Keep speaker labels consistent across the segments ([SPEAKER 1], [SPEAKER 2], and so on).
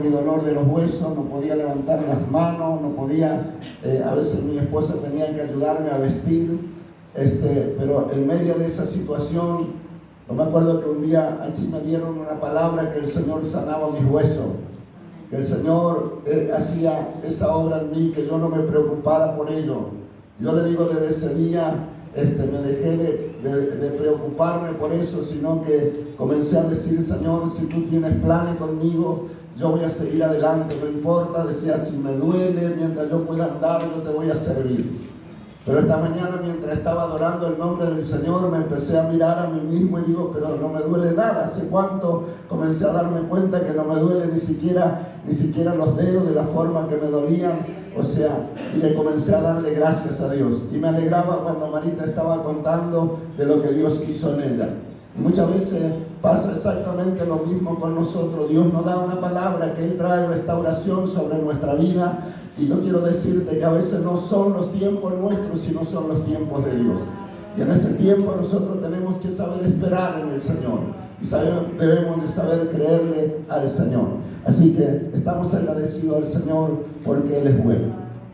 [SPEAKER 1] mi dolor de los huesos, no podía levantar las manos, no podía, a veces mi esposa tenía que ayudarme a vestir, pero en medio de esa situación, no me acuerdo que un día aquí me dieron una palabra que el Señor sanaba mis huesos, que el Señor hacía esa obra en mí, que yo no me preocupara por ello. Yo le digo desde ese día, me dejé de preocuparme por eso, sino que comencé a decir: Señor, si tú tienes planes conmigo, yo voy a seguir adelante, no importa, decía, si me duele, mientras yo pueda andar, yo te voy a servir. Pero esta mañana, mientras estaba adorando el nombre del Señor, me empecé a mirar a mí mismo y digo, pero no me duele nada. ¿Hace cuánto comencé a darme cuenta que no me duele ni siquiera los dedos de la forma que me dolían? O sea, y le comencé a darle gracias a Dios. Y me alegraba cuando Marita estaba contando de lo que Dios hizo en ella. Y muchas veces pasa exactamente lo mismo con nosotros. Dios nos da una palabra, que Él trae restauración sobre nuestra vida. Y yo quiero decirte que a veces no son los tiempos nuestros, sino son los tiempos de Dios. Y en ese tiempo nosotros tenemos que saber esperar en el Señor. Y debemos de saber creerle al Señor. Así que estamos agradecidos al Señor porque Él es bueno.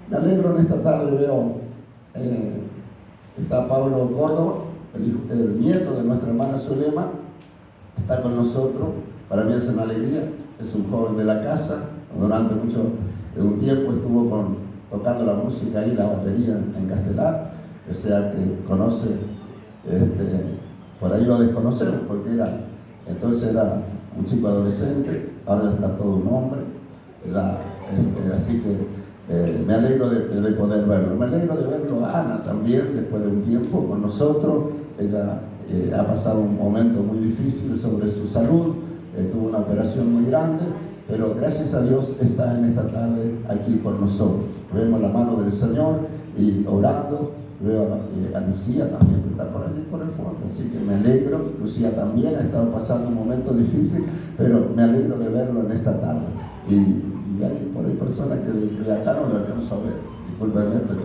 [SPEAKER 1] Me alegro en esta tarde, veo, está Pablo Córdoba, el nieto de nuestra hermana Zulema, está con nosotros. Para mí es una alegría. Es un joven de la casa. Durante un tiempo estuvo tocando la música y la batería en Castelar, que sea que conoce, por ahí lo desconocemos, porque entonces era un chico adolescente, ahora ya está todo un hombre, así que me alegro de poder verlo. Me alegro de verlo a Ana también, después de un tiempo con nosotros. Ella ha pasado un momento muy difícil sobre su salud, tuvo una operación muy grande, pero gracias a Dios está en esta tarde aquí con nosotros. Vemos la mano del Señor y orando. Veo a Lucía también, que está por allí por el fondo, así que me alegro. Lucía también ha estado pasando un momento difícil, pero me alegro de verlo en esta tarde. Y hay por ahí personas que de acá no lo alcanzo a ver, discúlpenme, pero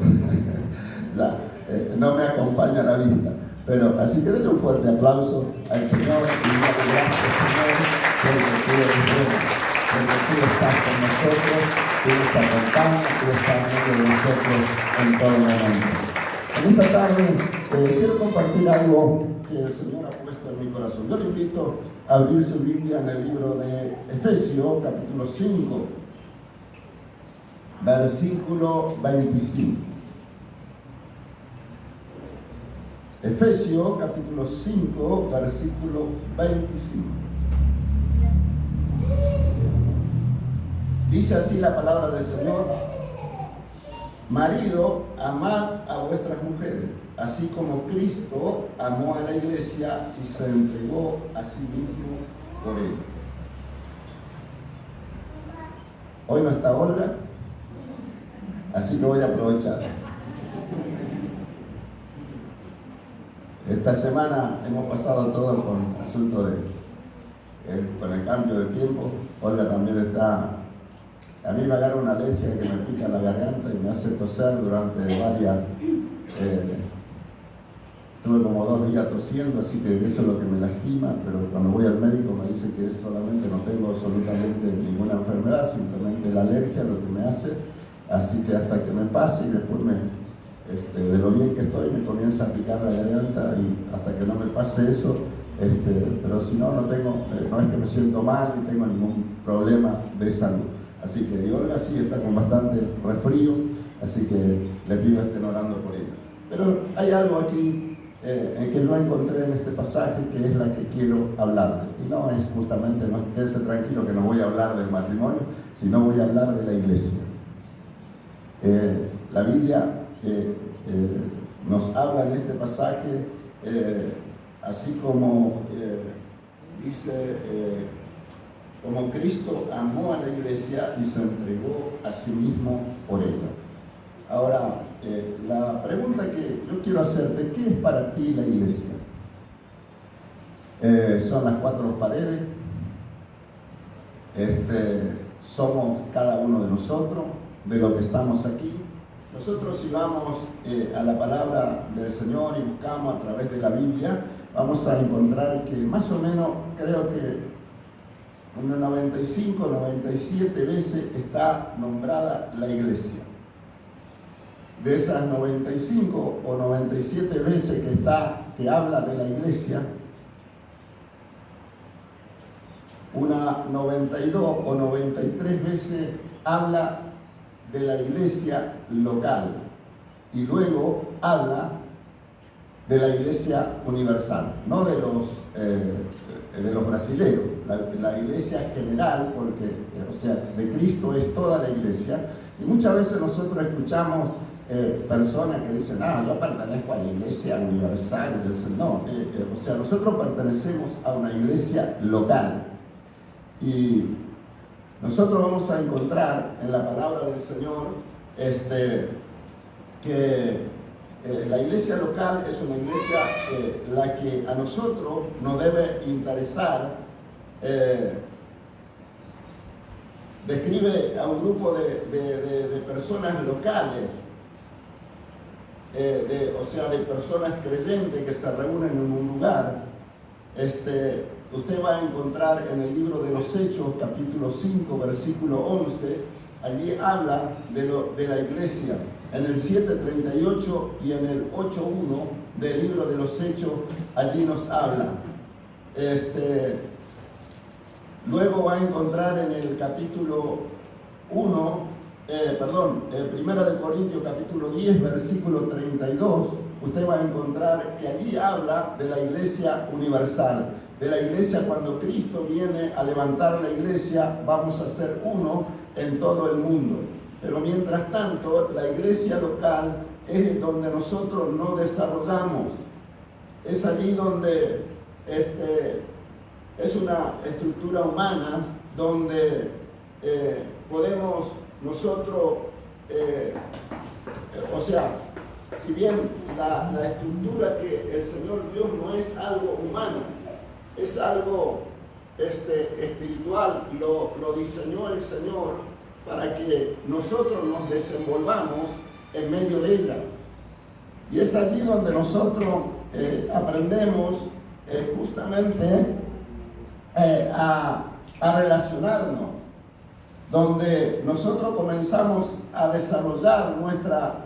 [SPEAKER 1] no me acompaña la vista. Pero así que denle un fuerte aplauso al Señor y dale gracias, Señor, porque tú eres bueno, porque tú estás con nosotros, tú nos acompañas, tú estás en medio de nosotros en todo momento. En esta tarde quiero compartir algo que el Señor ha puesto en mi corazón. Yo le invito a abrir su Biblia en el libro de Efesios, capítulo 5, versículo 25. Efesios, capítulo 5, versículo 25. Dice así la palabra del Señor: marido, amad a vuestras mujeres, así como Cristo amó a la iglesia y se entregó a sí mismo por ella. Hoy no está Olga, así que voy a aprovechar. Esta semana hemos pasado todo con asunto con el cambio de tiempo. Olga también está. A mí me agarra una alergia que me pica la garganta y me hace toser durante varias. Tuve como 2 días tosiendo, así que eso es lo que me lastima, pero cuando voy al médico me dice que solamente no tengo absolutamente ninguna enfermedad, simplemente la alergia lo que me hace, así que hasta que me pase y después de lo bien que estoy me comienza a picar la garganta y hasta que no me pase eso, pero si no, no es que me siento mal ni tengo ningún problema de salud. Así que Olga sí está con bastante resfrío, así que le pido que estén orando por ella. Pero hay algo aquí en que yo encontré en este pasaje que es la que quiero hablarle. Y no es justamente, no quédese tranquilo que no voy a hablar del matrimonio, sino voy a hablar de la iglesia. La Biblia nos habla en este pasaje, así como dice, como Cristo amó a la iglesia y se entregó a sí mismo por ella. Ahora, la pregunta que yo quiero hacerte: ¿qué es para ti la iglesia? ¿Son las 4 paredes? ¿Somos cada uno de nosotros, de lo que estamos aquí? Nosotros, si vamos a la palabra del Señor y buscamos a través de la Biblia, vamos a encontrar que más o menos creo que unas 95, 97 veces está nombrada la iglesia. De esas 95 o 97 veces que habla de la iglesia, una 92 o 93 veces habla de la iglesia local y luego habla de la iglesia universal, no de los brasileños, la iglesia general, porque o sea, de Cristo es toda la iglesia. Y muchas veces nosotros escuchamos personas que dicen, yo pertenezco a la iglesia universal. No, o sea, nosotros pertenecemos a una iglesia local. Y nosotros vamos a encontrar en la palabra del Señor que la iglesia local es una iglesia la que a nosotros nos debe interesar. Describe a un grupo de personas locales, o sea, de personas creyentes que se reúnen en un lugar. Usted va a encontrar en el libro de los Hechos, capítulo 5, versículo 11, allí habla de la iglesia. En el 7:38 y en el 8:1 del libro de los Hechos, allí nos habla. Luego va a encontrar en el capítulo 1 de Corintios capítulo 10, versículo 32, usted va a encontrar que allí habla de la iglesia universal. De la iglesia, cuando Cristo viene a levantar la iglesia, vamos a ser uno en todo el mundo. Pero mientras tanto, la iglesia local es donde nosotros nos desarrollamos. Es allí donde es una estructura humana donde podemos nosotros, o sea, si bien la estructura que el Señor Dios no es algo humano, es algo espiritual, lo diseñó el Señor para que nosotros nos desenvolvamos en medio de ella. Y es allí donde nosotros aprendemos justamente a relacionarnos, donde nosotros comenzamos a desarrollar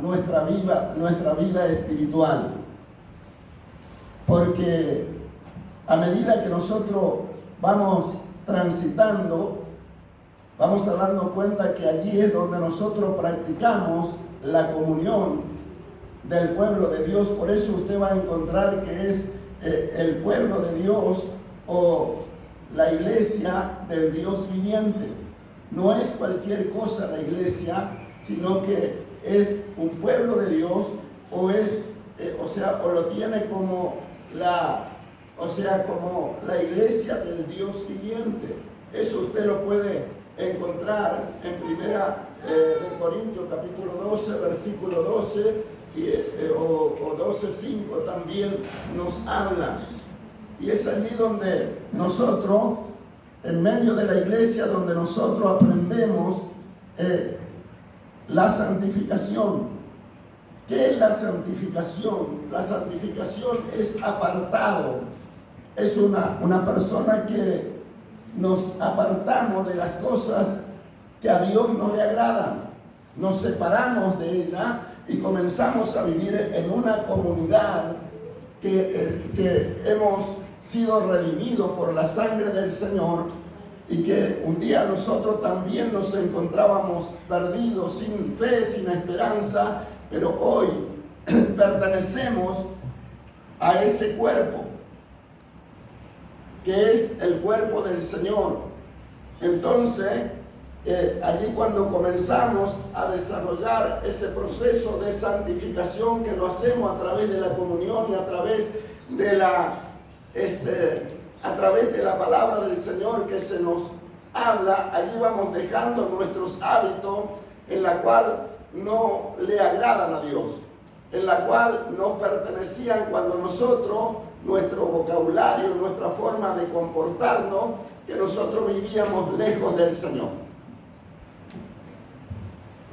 [SPEAKER 1] nuestra vida espiritual. Porque a medida que nosotros vamos transitando, vamos a darnos cuenta que allí es donde nosotros practicamos la comunión del pueblo de Dios. Por eso usted va a encontrar que es el pueblo de Dios o la iglesia del Dios viviente. No es cualquier cosa la iglesia, sino que es un pueblo de Dios, o lo tiene como como la iglesia del Dios viviente. Eso usted lo puede encontrar en 1 de Corintios capítulo 12, versículo 12 o 12:5 también nos habla. Y es allí donde nosotros, en medio de la iglesia, donde nosotros aprendemos la santificación. ¿Qué es la santificación? La santificación es apartado. Es una persona que nos apartamos de las cosas que a Dios no le agradan. Nos separamos de ella y comenzamos a vivir en una comunidad que hemos sido redimidos por la sangre del Señor, y que un día nosotros también nos encontrábamos perdidos, sin fe, sin esperanza, pero hoy pertenecemos a ese cuerpo, que es el cuerpo del Señor. Entonces, allí cuando comenzamos a desarrollar ese proceso de santificación, que lo hacemos a través de la comunión y a través de la palabra del Señor que se nos habla, allí vamos dejando nuestros hábitos en la cual no le agradan a Dios, en la cual nos pertenecían cuando nosotros, nuestro vocabulario, nuestra forma de comportarnos, que nosotros vivíamos lejos del Señor.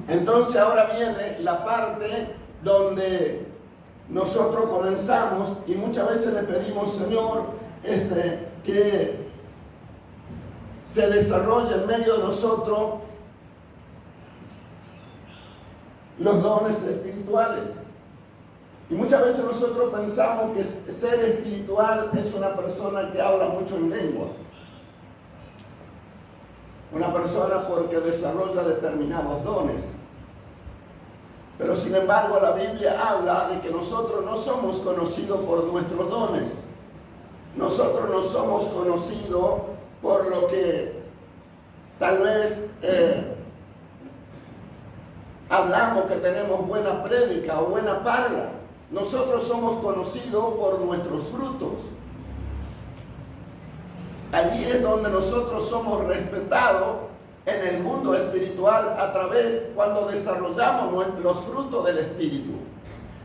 [SPEAKER 1] Entonces ahora viene la parte donde nosotros comenzamos y muchas veces le pedimos, Señor, que se desarrolla en medio de nosotros los dones espirituales. Y muchas veces nosotros pensamos que ser espiritual es una persona que habla mucho en lengua. Una persona porque desarrolla determinados dones. Pero sin embargo la Biblia habla de que nosotros no somos conocidos por nuestros dones. Nosotros no somos conocidos por lo que tal vez hablamos, que tenemos buena prédica o buena parla. Nosotros somos conocidos por nuestros frutos. Allí es donde nosotros somos respetados en el mundo espiritual a través cuando desarrollamos los frutos del Espíritu.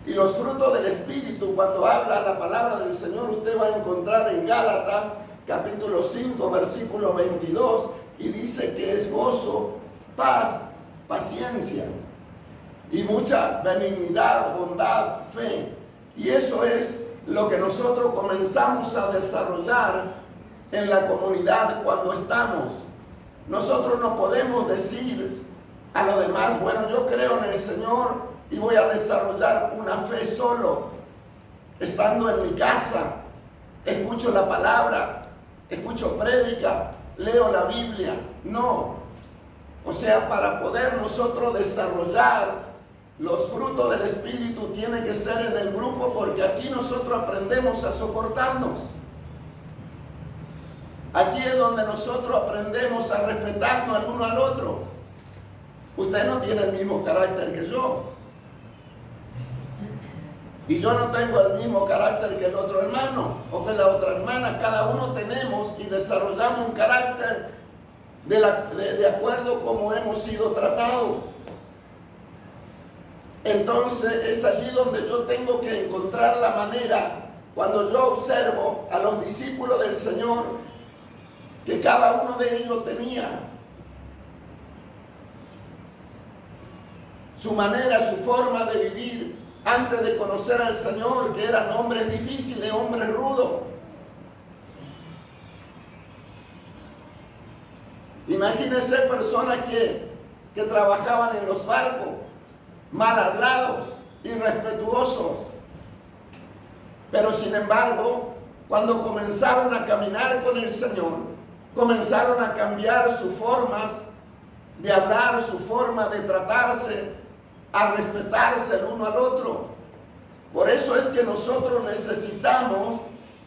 [SPEAKER 1] Y los frutos del Espíritu, cuando habla la palabra del Señor, usted va a encontrar en Gálatas capítulo 5, versículo 22, y dice que es gozo, paz, paciencia y mucha benignidad, bondad, fe. Y eso es lo que nosotros comenzamos a desarrollar en la comunidad cuando estamos. Nosotros no podemos decir a los demás, bueno, yo creo en el Señor y voy a desarrollar una fe solo, estando en mi casa, escucho la palabra, escucho prédica, leo la Biblia. No. O sea, para poder nosotros desarrollar los frutos del Espíritu tiene que ser en el grupo, porque aquí nosotros aprendemos a soportarnos. Aquí es donde nosotros aprendemos a respetarnos al uno al otro. Usted no tiene el mismo carácter que yo. Y yo no tengo el mismo carácter que el otro hermano o que la otra hermana. Cada uno tenemos y desarrollamos un carácter de acuerdo como hemos sido tratados. Entonces es allí donde yo tengo que encontrar la manera, cuando yo observo a los discípulos del Señor, que cada uno de ellos tenía su manera, su forma de vivir antes de conocer al Señor, que eran hombres difíciles, hombres rudos. Imagínense personas que trabajaban en los barcos, mal hablados, irrespetuosos. Pero sin embargo, cuando comenzaron a caminar con el Señor, comenzaron a cambiar sus formas de hablar, su forma de tratarse, a respetarse el uno al otro. Por eso es que nosotros necesitamos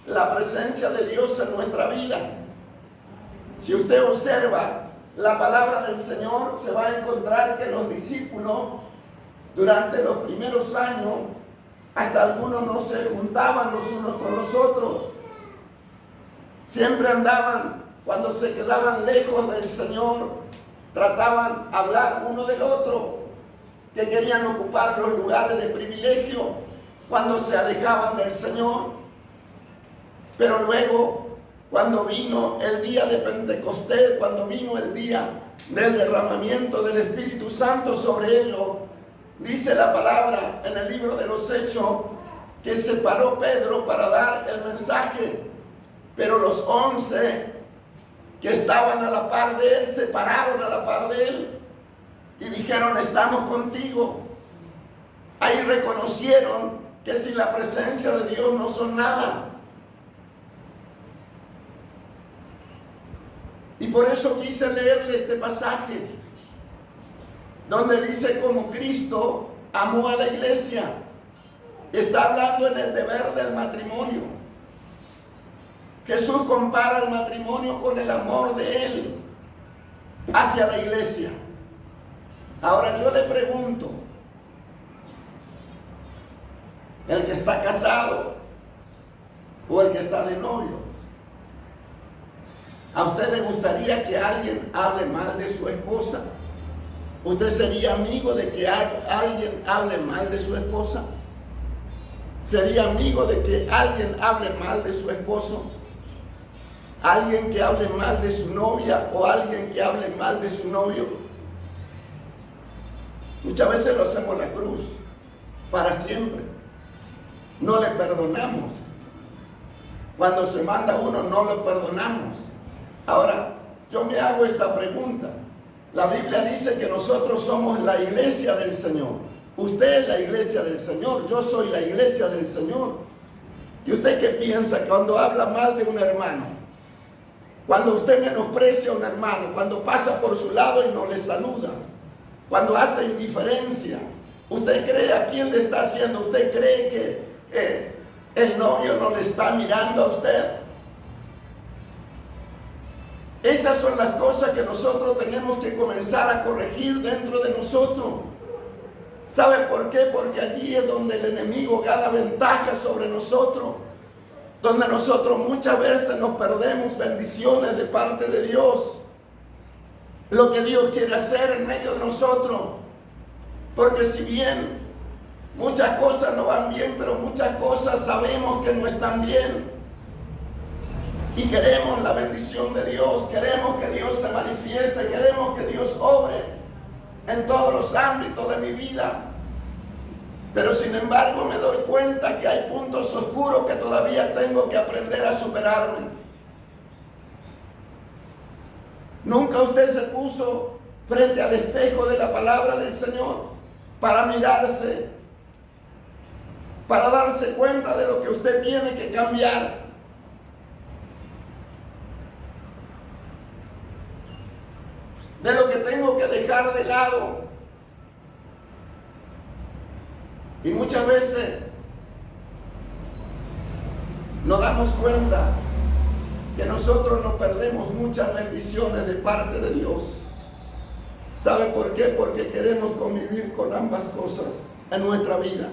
[SPEAKER 1] la presencia de Dios en nuestra vida. Si usted observa la palabra del Señor, se va a encontrar que los discípulos durante los primeros años, hasta algunos no se juntaban los unos con los otros. Siempre andaban, cuando se quedaban lejos del Señor, trataban de hablar uno del otro, que querían ocupar los lugares de privilegio cuando se alejaban del Señor. Pero luego, cuando vino el día de Pentecostés, cuando vino el día del derramamiento del Espíritu Santo sobre ellos, dice la palabra en el libro de los Hechos que se paró Pedro para dar el mensaje, pero los 11 que estaban a la par de él se pararon a la par de él y dijeron: estamos contigo. Ahí reconocieron que sin la presencia de Dios no son nada. Y por eso quise leerle este pasaje, donde dice como Cristo amó a la iglesia. Está hablando en el deber del matrimonio. Jesús compara el matrimonio con el amor de Él hacia la iglesia. Ahora yo le pregunto, el que está casado o el que está de novio, ¿a usted le gustaría que alguien hable mal de su esposa? ¿Usted sería amigo de que alguien hable mal de su esposa? ¿Sería amigo de que alguien hable mal de su esposo? ¿Alguien que hable mal de su novia o alguien que hable mal de su novio? Muchas veces lo hacemos la cruz, para siempre. No le perdonamos. Cuando se manda uno, no lo perdonamos. Ahora, yo me hago esta pregunta. La Biblia dice que nosotros somos la iglesia del Señor. Usted es la iglesia del Señor, yo soy la iglesia del Señor. ¿Y usted qué piensa cuando habla mal de un hermano? Cuando usted menosprecia a un hermano, cuando pasa por su lado y no le saluda, cuando hace indiferencia, ¿usted cree a quién le está haciendo? ¿Usted cree que el novio no le está mirando a usted? Esas son las cosas que nosotros tenemos que comenzar a corregir dentro de nosotros. ¿Sabe por qué? Porque allí es donde el enemigo gana ventaja sobre nosotros, donde nosotros muchas veces nos perdemos bendiciones de parte de Dios, lo que Dios quiere hacer en medio de nosotros. Porque si bien muchas cosas no van bien, pero muchas cosas sabemos que no están bien. Y queremos la bendición de Dios, queremos que Dios se manifieste, queremos que Dios obre en todos los ámbitos de mi vida. Pero sin embargo me doy cuenta que hay puntos oscuros que todavía tengo que aprender a superarme. ¿Nunca usted se puso frente al espejo de la palabra del Señor para mirarse, para darse cuenta de lo que usted tiene que cambiar? De lo que tengo que dejar de lado. Y muchas veces nos damos cuenta que nosotros nos perdemos muchas bendiciones de parte de Dios. ¿Sabe por qué? Porque queremos convivir con ambas cosas en nuestra vida.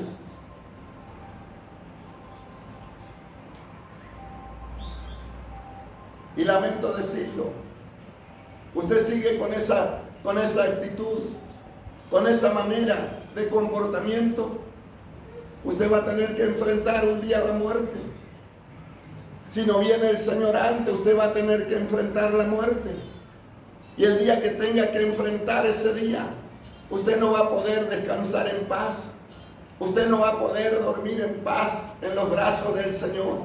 [SPEAKER 1] Y lamento decirlo, usted sigue con esa actitud, con esa manera de comportamiento, usted va a tener que enfrentar un día la muerte. Si no viene el Señor antes, usted va a tener que enfrentar la muerte. Y el día que tenga que enfrentar ese día, usted no va a poder descansar en paz. Usted no va a poder dormir en paz en los brazos del Señor.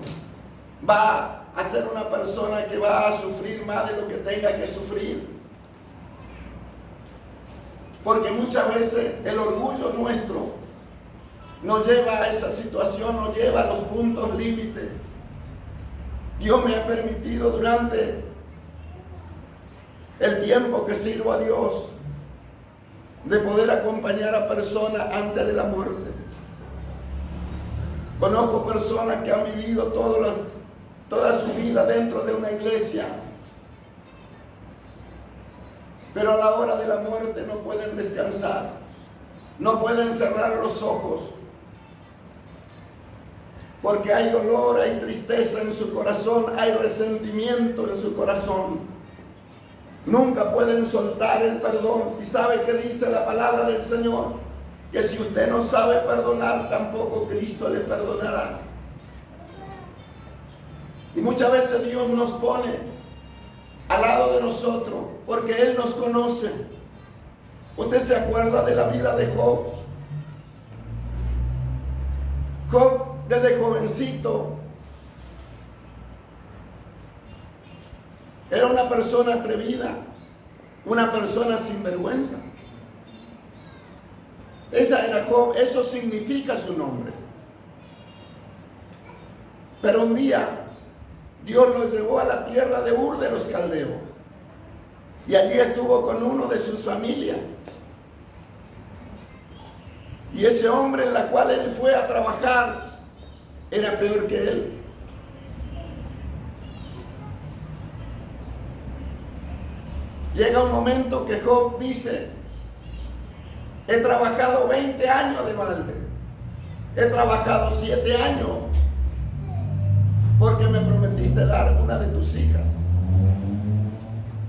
[SPEAKER 1] Va a ser una persona que va a sufrir más de lo que tenga que sufrir. Porque muchas veces el orgullo nuestro nos lleva a esa situación, nos lleva a los puntos límites. Dios me ha permitido durante el tiempo que sirvo a Dios de poder acompañar a personas antes de la muerte. Conozco personas que han vivido toda su vida dentro de una iglesia, pero a la hora de la muerte no pueden descansar, no pueden cerrar los ojos, porque hay dolor, hay tristeza en su corazón, hay resentimiento en su corazón. Nunca pueden soltar el perdón. ¿Y sabe qué dice la palabra del Señor? Que si usted no sabe perdonar, tampoco Cristo le perdonará. Y muchas veces Dios nos pone al lado de nosotros, porque Él nos conoce. ¿Usted se acuerda de la vida de Job? Job, desde jovencito, era una persona atrevida, una persona sin vergüenza. Esa era Job, eso significa su nombre. Pero un día Dios lo llevó a la tierra de Ur de los Caldeos, y allí estuvo con uno de sus familias. Y ese hombre en la cual él fue a trabajar era peor que él. Llega un momento que Job dice: he trabajado 20 años de balde, he trabajado 7 años porque me prometiste dar una de tus hijas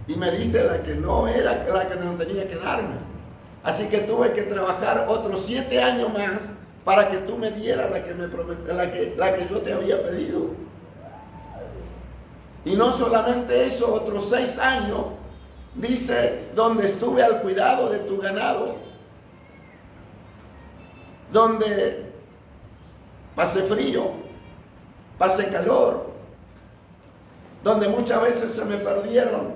[SPEAKER 1] y me diste la que no era la que no tenía que darme, así que tuve que trabajar otros 7 años más para que tú me dieras la que me la que yo te había pedido. Y no solamente eso, otros 6 años, dice, donde estuve al cuidado de tu ganado, donde pasé frío, pasé calor, donde muchas veces se me perdieron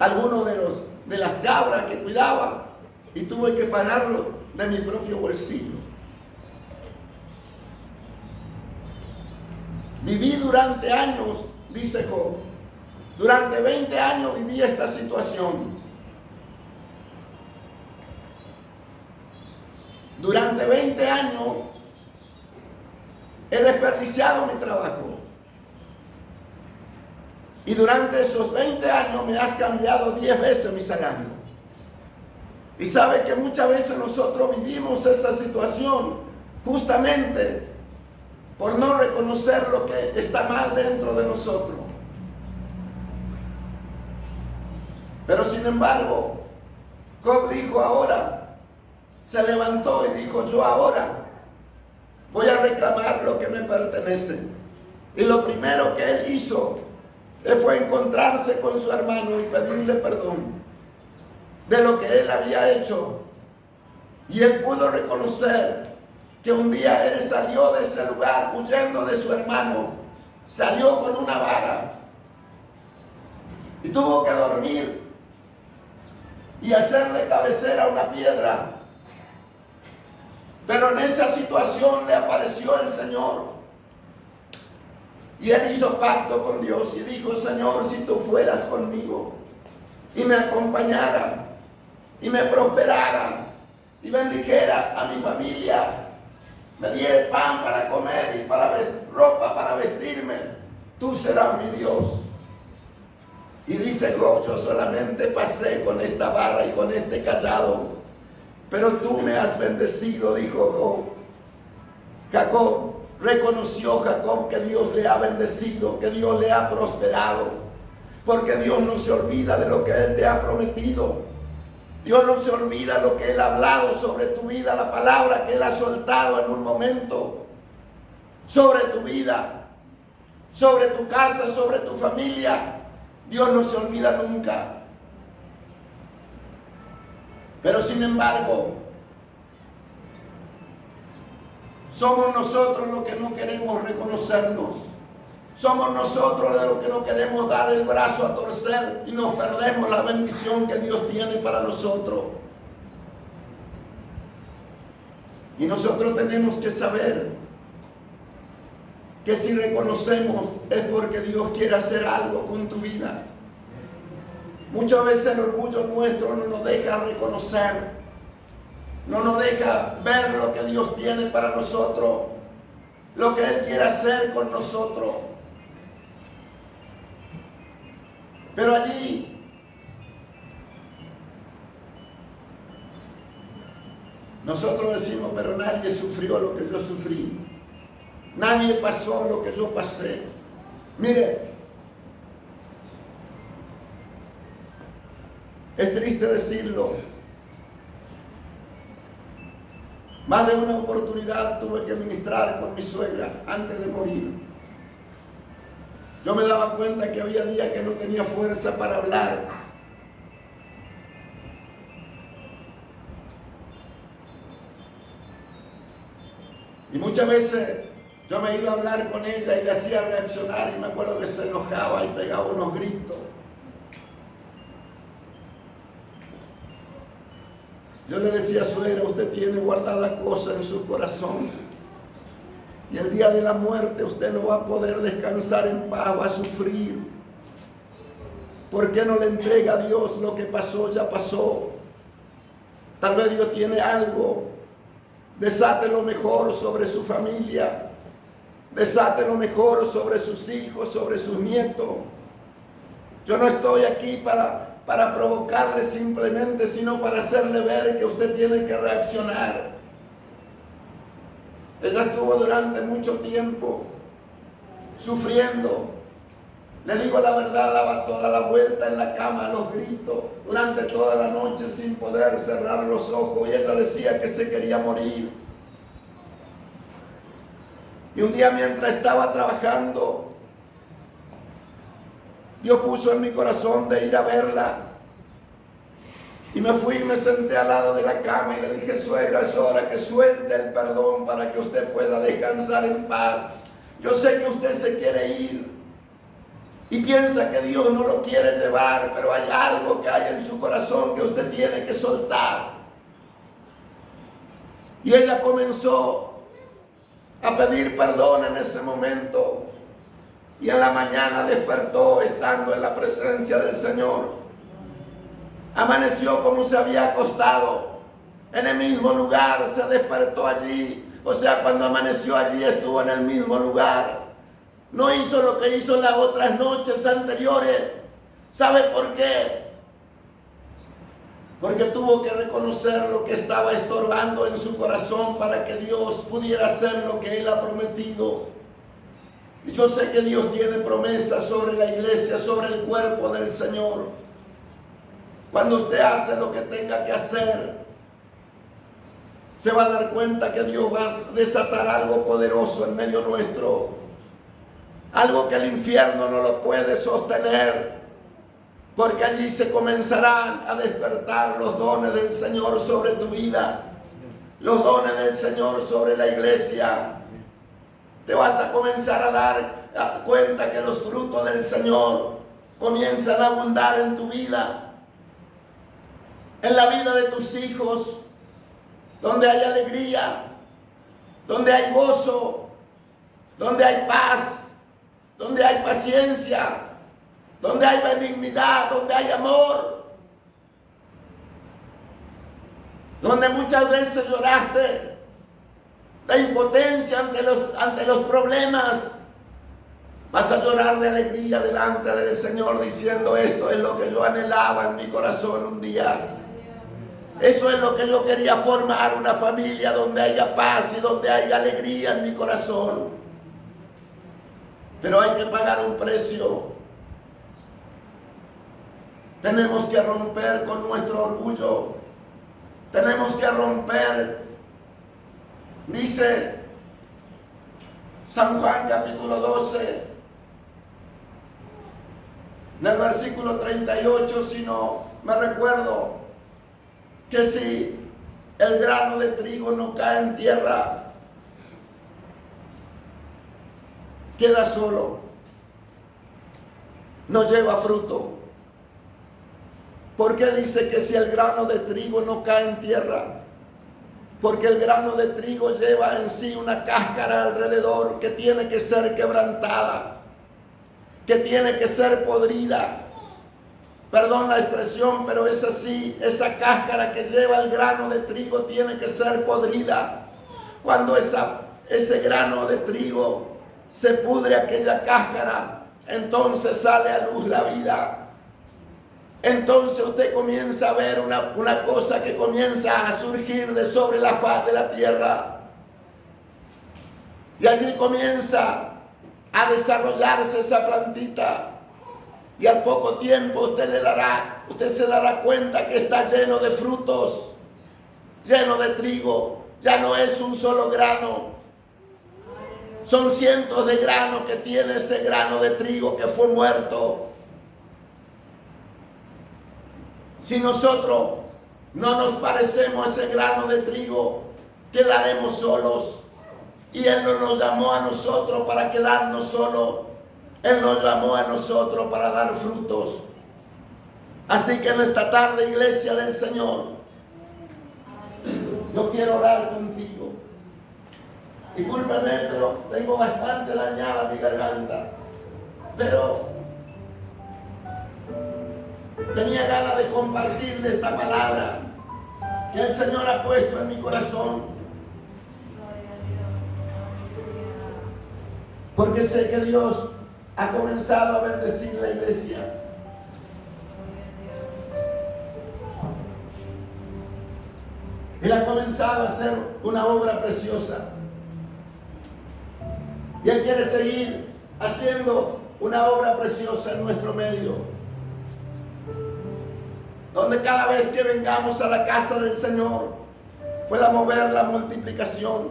[SPEAKER 1] algunos de las cabras que cuidaba y tuve que pagarlo de mi propio bolsillo. Viví durante años, dice Job, durante 20 años viví esta situación. Durante 20 años he desperdiciado mi trabajo. Y durante esos 20 años me has cambiado 10 veces mi salario. Y sabe que muchas veces nosotros vivimos esa situación justamente por no reconocer lo que está mal dentro de nosotros. Pero sin embargo, Job dijo ahora, se levantó y dijo, yo ahora voy a reclamar lo que me pertenece. Y lo primero que él hizo fue encontrarse con su hermano y pedirle perdón de lo que él había hecho. Y él pudo reconocer que un día él salió de ese lugar huyendo de su hermano, salió con una vara y tuvo que dormir y hacer de cabecera una piedra. Pero en esa situación le apareció el Señor y él hizo pacto con Dios y dijo, Señor, si tú fueras conmigo y me acompañara y me prosperara y bendijera a mi familia, me diera pan para comer y para ropa para vestirme, tú serás mi Dios. Y dice Job, yo solamente pasé con esta vara y con este callado, pero tú me has bendecido, dijo Job. Jacob, reconoció Jacob que Dios le ha bendecido, que Dios le ha prosperado, porque Dios no se olvida de lo que Él te ha prometido. Dios no se olvida lo que Él ha hablado sobre tu vida, la palabra que Él ha soltado en un momento sobre tu vida, sobre tu casa, sobre tu familia. Dios no se olvida nunca. Pero sin embargo, somos nosotros los que no queremos reconocernos. Somos nosotros de los que no queremos dar el brazo a torcer y nos perdemos la bendición que Dios tiene para nosotros. Y nosotros tenemos que saber que si reconocemos es porque Dios quiere hacer algo con tu vida. Muchas veces el orgullo nuestro no nos deja reconocer, no nos deja ver lo que Dios tiene para nosotros, lo que Él quiere hacer con nosotros. Pero allí nosotros decimos, pero nadie sufrió lo que yo sufrí. Nadie pasó lo que yo pasé. Mire, es triste decirlo. Más de una oportunidad tuve que ministrar con mi suegra antes de morir. Yo me daba cuenta que había días que no tenía fuerza para hablar. Y muchas veces yo me iba a hablar con ella y le hacía reaccionar y me acuerdo que se enojaba y pegaba unos gritos. Yo le decía, suegra, usted tiene guardada cosas en su corazón. Y el día de la muerte usted no va a poder descansar en paz, va a sufrir. ¿Por qué no le entrega a Dios lo que pasó, ya pasó? Tal vez Dios tiene algo. Desate lo mejor sobre su familia. Desate lo mejor sobre sus hijos, sobre sus nietos. Yo no estoy aquí para provocarle simplemente, sino para hacerle ver que usted tiene que reaccionar. Ella estuvo durante mucho tiempo sufriendo. Le digo la verdad, daba toda la vuelta en la cama a los gritos, durante toda la noche sin poder cerrar los ojos, y ella decía que se quería morir. Y un día mientras estaba trabajando, Dios puso en mi corazón de ir a verla. Y me fui y me senté al lado de la cama y le dije, suegra, es hora que suelte el perdón para que usted pueda descansar en paz. Yo sé que usted se quiere ir. y piensa que Dios no lo quiere llevar, pero hay algo que hay en su corazón que usted tiene que soltar. Y ella comenzó a pedir perdón en ese momento. Y en la mañana despertó estando en la presencia del Señor. Amaneció como se había acostado, en el mismo lugar, se despertó allí. O sea, cuando amaneció allí estuvo en el mismo lugar. No hizo lo que hizo las otras noches anteriores. ¿Sabe por qué? Porque tuvo que reconocer lo que estaba estorbando en su corazón para que Dios pudiera hacer lo que Él ha prometido. Y yo sé que Dios tiene promesas sobre la iglesia, sobre el cuerpo del Señor. Cuando usted hace lo que tenga que hacer, se va a dar cuenta que Dios va a desatar algo poderoso en medio nuestro. Algo que el infierno no lo puede sostener. Porque allí se comenzarán a despertar los dones del Señor sobre tu vida. Los dones del Señor sobre la iglesia. Te vas a comenzar a dar cuenta que los frutos del Señor comienzan a abundar en tu vida. En la vida de tus hijos. Donde hay alegría. Donde hay gozo. Donde hay paz. Donde hay paciencia. Donde hay benignidad, donde hay amor, donde muchas veces lloraste de impotencia ante los problemas, vas a llorar de alegría delante del Señor diciendo: esto es lo que yo anhelaba en mi corazón un día. Eso es lo que yo quería formar, una familia donde haya paz y donde haya alegría en mi corazón. Pero hay que pagar un precio. Tenemos que romper con nuestro orgullo. Tenemos que romper. Dice San Juan capítulo 12, en el versículo 38, si no me recuerdo, que si el grano de trigo no cae en tierra, queda solo, no lleva fruto. ¿Por qué dice que si el grano de trigo no cae en tierra? Porque el grano de trigo lleva en sí una cáscara alrededor que tiene que ser quebrantada, que tiene que ser podrida. Perdón la expresión, pero es así. Esa cáscara que lleva el grano de trigo tiene que ser podrida. Cuando ese grano de trigo se pudre aquella cáscara, entonces sale a luz la vida. Entonces usted comienza a ver una cosa que comienza a surgir de sobre la faz de la tierra. Y allí comienza a desarrollarse esa plantita. Y al poco tiempo usted se dará cuenta que está lleno de frutos, lleno de trigo. Ya no es un solo grano. Son cientos de granos que tiene ese grano de trigo que fue muerto. Si nosotros no nos parecemos a ese grano de trigo, quedaremos solos. Y Él no nos llamó a nosotros para quedarnos solos. Él nos llamó a nosotros para dar frutos. Así que en esta tarde, iglesia del Señor, yo quiero orar contigo. Discúlpeme, pero tengo bastante dañada mi garganta. Pero tenía ganas de compartirle esta palabra que el Señor ha puesto en mi corazón. Porque sé que Dios ha comenzado a bendecir la iglesia. Él ha comenzado a hacer una obra preciosa. Y Él quiere seguir haciendo una obra preciosa en nuestro medio. Donde cada vez que vengamos a la casa del Señor pueda mover la multiplicación,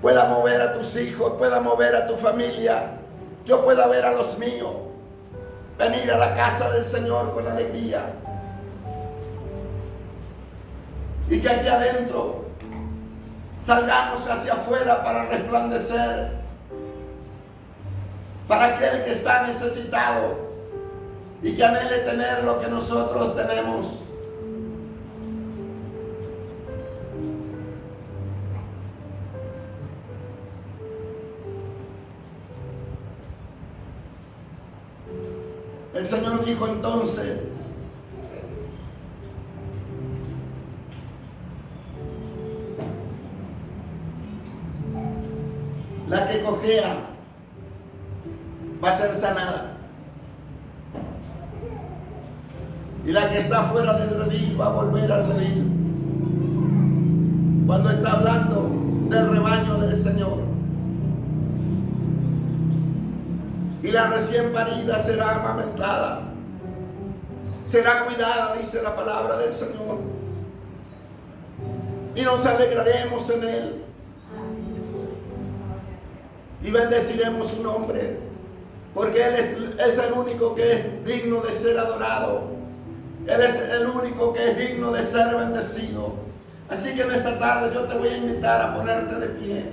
[SPEAKER 1] pueda mover a tus hijos, pueda mover a tu familia, yo pueda ver a los míos venir a la casa del Señor con alegría. Y que aquí adentro salgamos hacia afuera para resplandecer para aquel que está necesitado y que anhele tener lo que nosotros tenemos. El Señor dijo entonces: la que cojea va a ser sanada, y la que está fuera del redil va a volver al redil. Cuando está hablando del rebaño del Señor. Y la recién parida será amamentada, será cuidada, dice la palabra del Señor, y nos alegraremos en Él y bendeciremos su nombre, porque Él es el único que es digno de ser adorado. Él es el único que es digno de ser bendecido. Así que en esta tarde yo te voy a invitar a ponerte de pie.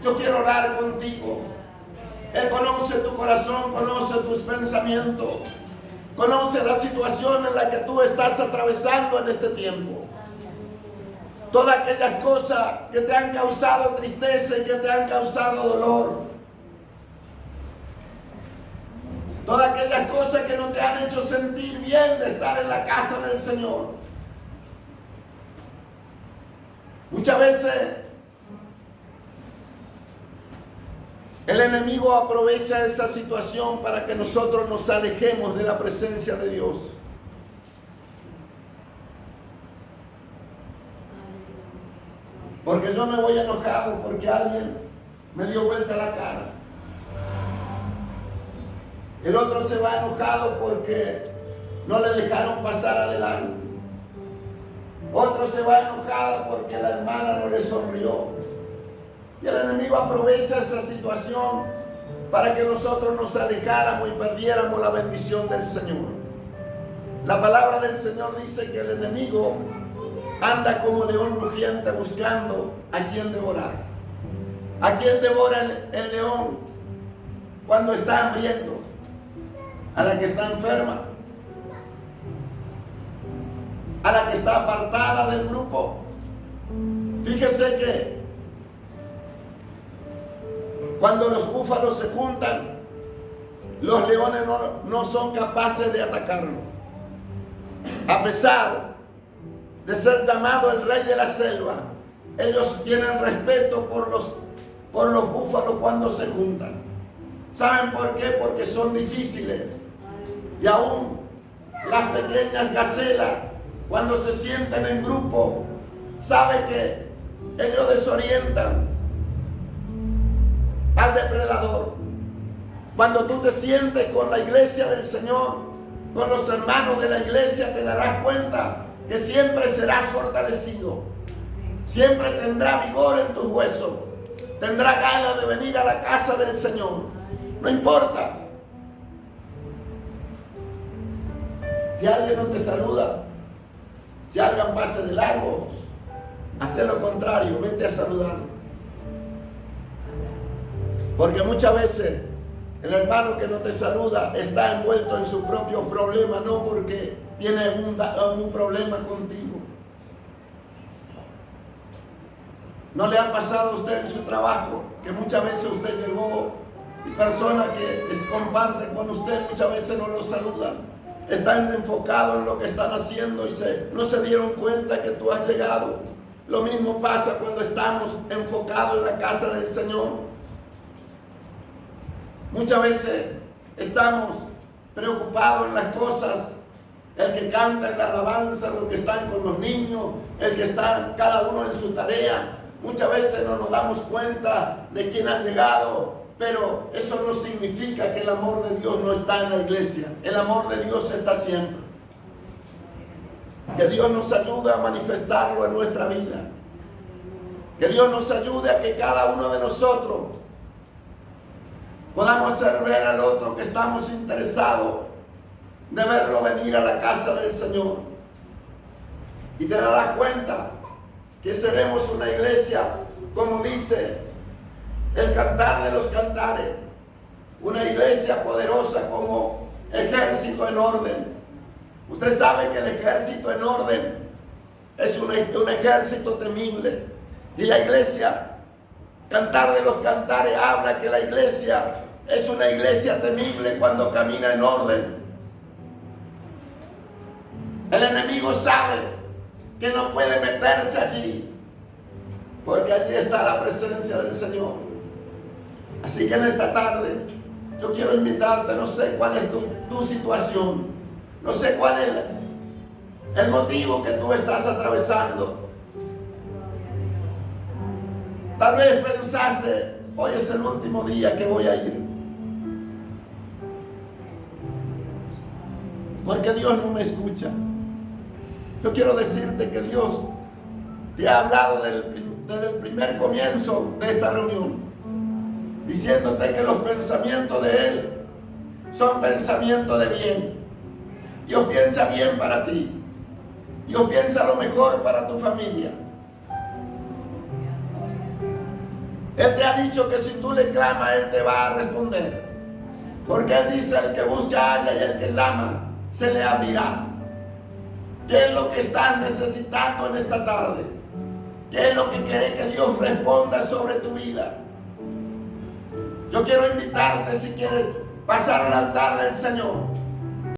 [SPEAKER 1] Yo quiero orar contigo. Él conoce tu corazón, conoce tus pensamientos, conoce la situación en la que tú estás atravesando en este tiempo. Todas aquellas cosas que te han causado tristeza y que te han causado dolor. Todas aquellas cosas que no te han hecho sentir bien de estar en la casa del Señor. Muchas veces el enemigo aprovecha esa situación para que nosotros nos alejemos de la presencia de Dios. Porque yo me voy enojado porque alguien me dio vuelta la cara. El otro se va enojado porque no le dejaron pasar adelante. Otro se va enojado porque la hermana no le sonrió. Y el enemigo aprovecha esa situación para que nosotros nos alejáramos y perdiéramos la bendición del Señor. La palabra del Señor dice que el enemigo anda como león rugiente buscando a quien devorar. ¿A quien devora el león cuando está hambriento? A la que está enferma, a la que está apartada del grupo. Fíjese que cuando los búfalos se juntan, los leones no son capaces de atacarlo. A pesar de ser llamado el rey de la selva, ellos tienen respeto por los búfalos cuando se juntan. ¿Saben por qué? Porque son difíciles. Y aún las pequeñas gacelas, cuando se sienten en grupo, saben que ellos desorientan al depredador. Cuando tú te sientes con la iglesia del Señor, con los hermanos de la iglesia, te darás cuenta que siempre serás fortalecido. Siempre tendrá vigor en tus huesos. Tendrá ganas de venir a la casa del Señor. No importa. Si alguien no te saluda, si alguien pasa de largo, haz lo contrario, vete a saludarlo. Porque muchas veces el hermano que no te saluda está envuelto en su propio problema, no porque tiene un problema contigo. ¿No le ha pasado a usted en su trabajo que muchas veces usted llegó y personas que comparten con usted muchas veces no lo saludan? Están enfocados en lo que están haciendo y no se dieron cuenta que tú has llegado. Lo mismo pasa cuando estamos enfocados en la casa del Señor. Muchas veces estamos preocupados en las cosas. El que canta en la alabanza, los que están con los niños, el que está cada uno en su tarea. Muchas veces no nos damos cuenta de quién ha llegado. Pero eso no significa que el amor de Dios no está en la iglesia. El amor de Dios está siempre. Que Dios nos ayude a manifestarlo en nuestra vida. Que Dios nos ayude a que cada uno de nosotros podamos hacer ver al otro que estamos interesados de verlo venir a la casa del Señor. Y te darás cuenta que seremos una iglesia, como dice el Cantar de los Cantares, una iglesia poderosa como ejército en orden. Usted sabe que el ejército en orden es un ejército temible. Y la iglesia, Cantar de los Cantares, habla que la iglesia es una iglesia temible cuando camina en orden. El enemigo sabe que no puede meterse allí, porque allí está la presencia del Señor. Así que en esta tarde yo quiero invitarte, no sé cuál es tu situación, no sé cuál es el motivo que tú estás atravesando. Tal vez pensaste, hoy es el último día que voy a ir, porque Dios no me escucha. Yo quiero decirte que Dios te ha hablado desde el primer comienzo de esta reunión, diciéndote que los pensamientos de Él son pensamientos de bien. Dios piensa bien para ti. Dios piensa lo mejor para tu familia. Él te ha dicho que si tú le clamas, Él te va a responder. Porque Él dice, el que busca halla y el que clama se le abrirá. ¿Qué es lo que estás necesitando en esta tarde? ¿Qué es lo que quiere que Dios responda sobre tu vida? Yo quiero invitarte, si quieres pasar al altar del Señor,